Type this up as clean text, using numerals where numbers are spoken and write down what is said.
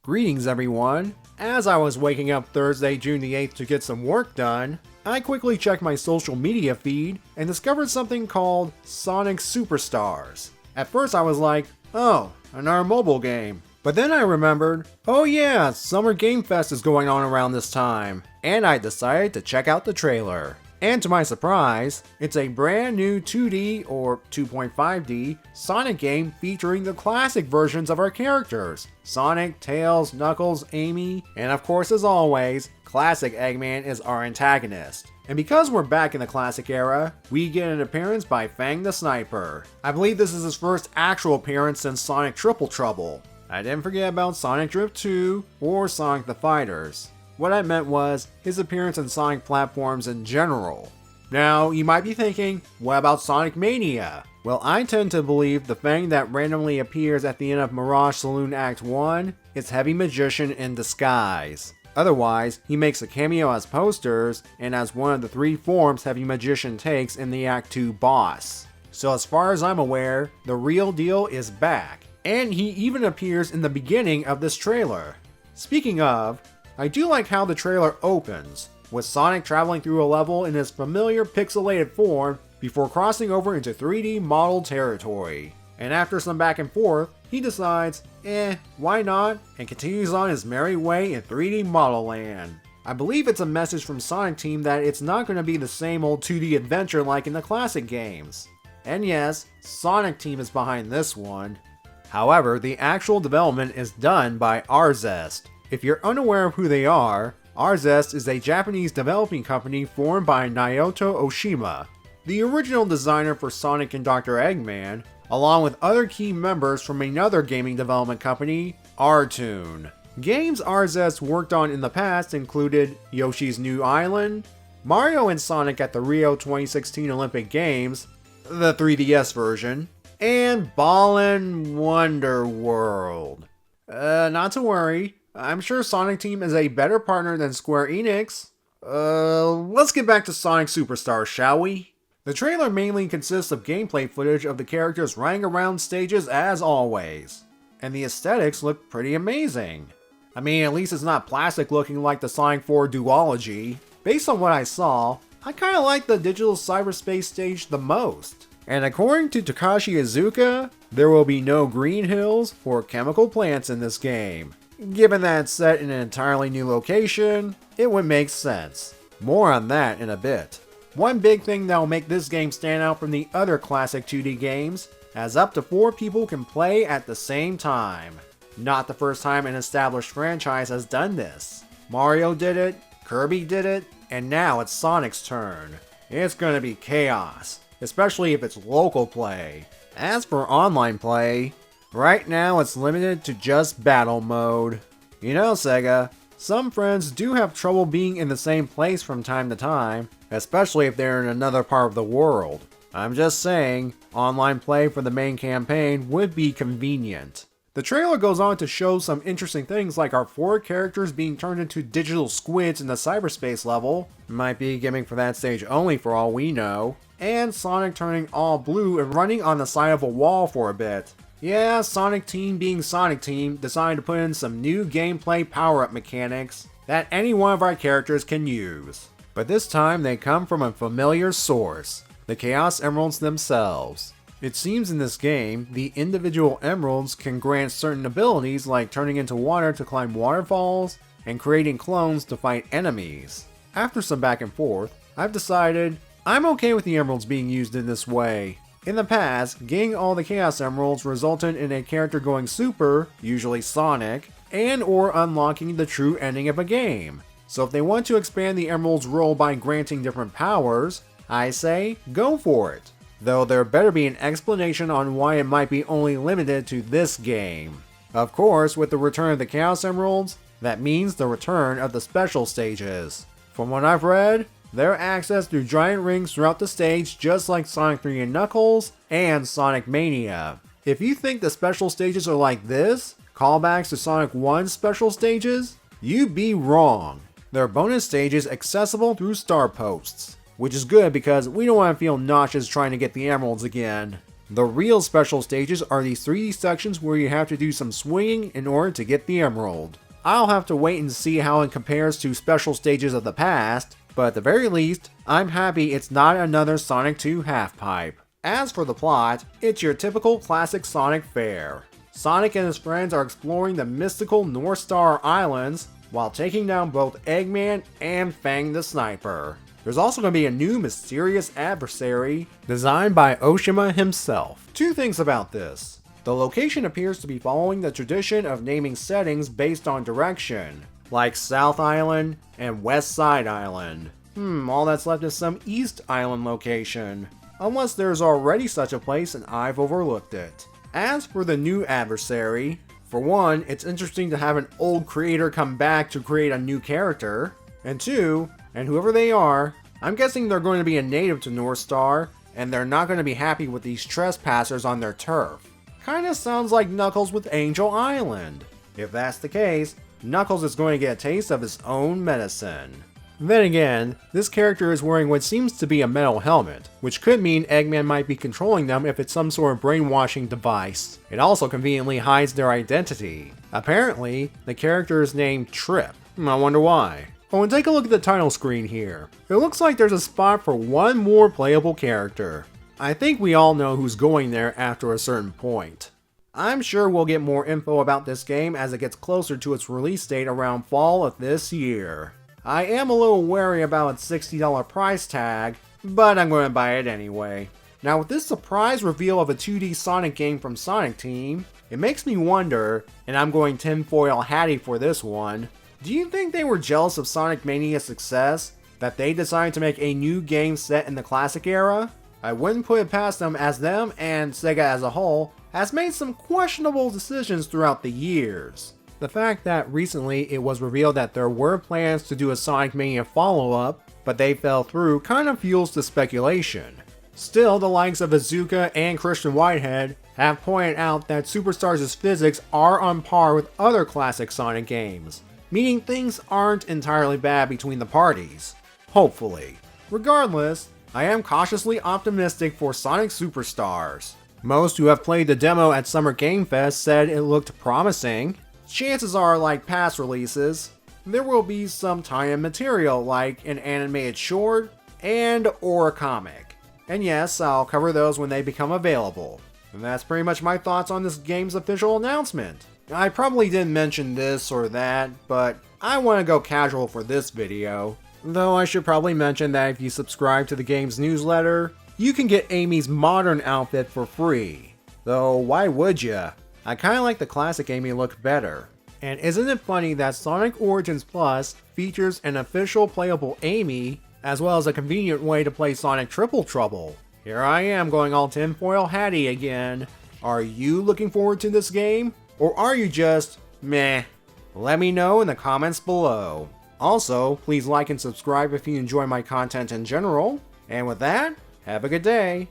Greetings everyone! As I was waking up Thursday, June the 8th to get some work done, I quickly checked my social media feed and discovered something called Sonic Superstars. At first I was like, oh, another mobile game. But then I remembered, oh yeah, Summer Game Fest is going on around this time, and I decided to check out the trailer. And to my surprise, it's a brand new 2D or 2.5D Sonic game featuring the classic versions of our characters. Sonic, Tails, Knuckles, Amy, and of course as always, classic Eggman is our antagonist. And because we're back in the classic era, we get an appearance by Fang the Sniper. I believe this is his first actual appearance since Sonic Triple Trouble. I didn't forget about Sonic Drift 2 or Sonic the Fighters. What I meant was his appearance in Sonic platforms in general. Now, you might be thinking, what about Sonic Mania? Well, I tend to believe the Fang that randomly appears at the end of Mirage Saloon Act 1 is Heavy Magician in disguise. Otherwise, he makes a cameo as posters and as one of the 3 forms Heavy Magician takes in the Act 2 boss. So as far as I'm aware, the real deal is back, and he even appears in the beginning of this trailer. Speaking of, I do like how the trailer opens, with Sonic traveling through a level in his familiar pixelated form before crossing over into 3D model territory. And after some back and forth, he decides, why not, and continues on his merry way in 3D model land. I believe it's a message from Sonic Team that it's not going to be the same old 2D adventure like in the classic games. And yes, Sonic Team is behind this one. However, the actual development is done by Arzest. If you're unaware of who they are, Arzest is a Japanese developing company formed by Naoto Oshima, the original designer for Sonic and Dr. Eggman, along with other key members from another gaming development company, Artoon. Games Arzest worked on in the past included Yoshi's New Island, Mario and Sonic at the Rio 2016 Olympic Games, the 3DS version, and Ballin' Wonder World. Not to worry, I'm sure Sonic Team is a better partner than Square Enix. Let's get back to Sonic Superstars, shall we? The trailer mainly consists of gameplay footage of the characters running around stages as always, and the aesthetics look pretty amazing. I mean, at least it's not plastic looking like the Sonic 4 duology. Based on what I saw, I kinda like the digital cyberspace stage the most. And according to Takashi Iizuka, there will be no green hills or chemical plants in this game. Given that it's set in an entirely new location, it would make sense. More on that in a bit. One big thing that will make this game stand out from the other classic 2D games, as up to 4 people can play at the same time. Not the first time an established franchise has done this. Mario did it, Kirby did it, and now it's Sonic's turn. It's gonna be chaos, especially if it's local play. As for online play, right now it's limited to just battle mode. You know, Sega, some friends do have trouble being in the same place from time to time, especially if they're in another part of the world. I'm just saying, online play for the main campaign would be convenient. The trailer goes on to show some interesting things like our 4 characters being turned into digital squids in the cyberspace level, might be a gimmick for that stage only for all we know, and Sonic turning all blue and running on the side of a wall for a bit. Yeah, Sonic Team being Sonic Team decided to put in some new gameplay power-up mechanics that any one of our characters can use. But this time they come from a familiar source, the Chaos Emeralds themselves. It seems in this game, the individual emeralds can grant certain abilities like turning into water to climb waterfalls and creating clones to fight enemies. After some back and forth, I've decided I'm okay with the emeralds being used in this way. In the past, getting all the Chaos Emeralds resulted in a character going super, usually Sonic, and or unlocking the true ending of a game. So if they want to expand the Emerald's role by granting different powers, I say, go for it. Though there better be an explanation on why it might be only limited to this game. Of course, with the return of the Chaos Emeralds, that means the return of the special stages. From what I've read, they're accessed through giant rings throughout the stage just like Sonic 3 and Knuckles and Sonic Mania. If you think the special stages are like this, callbacks to Sonic 1's special stages, you'd be wrong. There are bonus stages accessible through star posts, which is good because we don't want to feel nauseous trying to get the emeralds again. The real special stages are these 3D sections where you have to do some swinging in order to get the emerald. I'll have to wait and see how it compares to special stages of the past, but at the very least, I'm happy it's not another Sonic 2 half-pipe. As for the plot, it's your typical classic Sonic fare. Sonic and his friends are exploring the mystical North Star Islands while taking down both Eggman and Fang the Sniper. There's also going to be a new mysterious adversary designed by Oshima himself. Two things about this. The location appears to be following the tradition of naming settings based on direction, like South Island and West Side Island. All that's left is some East Island location. Unless there's already such a place and I've overlooked it. As for the new adversary, for one, it's interesting to have an old creator come back to create a new character. And two, and whoever they are, I'm guessing they're going to be a native to North Star, and they're not going to be happy with these trespassers on their turf. Kinda sounds like Knuckles with Angel Island. If that's the case, Knuckles is going to get a taste of his own medicine. Then again, this character is wearing what seems to be a metal helmet, which could mean Eggman might be controlling them if it's some sort of brainwashing device. It also conveniently hides their identity. Apparently, the character is named Trip. I wonder why. Oh, and take a look at the title screen here. It looks like there's a spot for one more playable character. I think we all know who's going there after a certain point. I'm sure we'll get more info about this game as it gets closer to its release date around fall of this year. I am a little wary about its $60 price tag, but I'm going to buy it anyway. Now with this surprise reveal of a 2D Sonic game from Sonic Team, it makes me wonder, and I'm going tinfoil hatty for this one, do you think they were jealous of Sonic Mania's success, that they decided to make a new game set in the classic era? I wouldn't put it past them, as them and Sega as a whole has made some questionable decisions throughout the years. The fact that recently it was revealed that there were plans to do a Sonic Mania follow-up, but they fell through, kind of fuels the speculation. Still, the likes of Azuka and Christian Whitehead have pointed out that Superstars' physics are on par with other classic Sonic games, meaning things aren't entirely bad between the parties. Hopefully. Regardless, I am cautiously optimistic for Sonic Superstars. Most who have played the demo at Summer Game Fest said it looked promising. Chances are, like past releases, there will be some tie-in material like an animated short and or a comic. And yes, I'll cover those when they become available. And that's pretty much my thoughts on this game's official announcement. I probably didn't mention this or that, but I want to go casual for this video. Though I should probably mention that if you subscribe to the game's newsletter, you can get Amy's modern outfit for free. Though why would ya? I kinda like the classic Amy look better. And isn't it funny that Sonic Origins Plus features an official playable Amy, as well as a convenient way to play Sonic Triple Trouble? Here I am going all tinfoil hatty again. Are you looking forward to this game? Or are you just meh? Let me know in the comments below. Also, please like and subscribe if you enjoy my content in general. And with that, have a good day.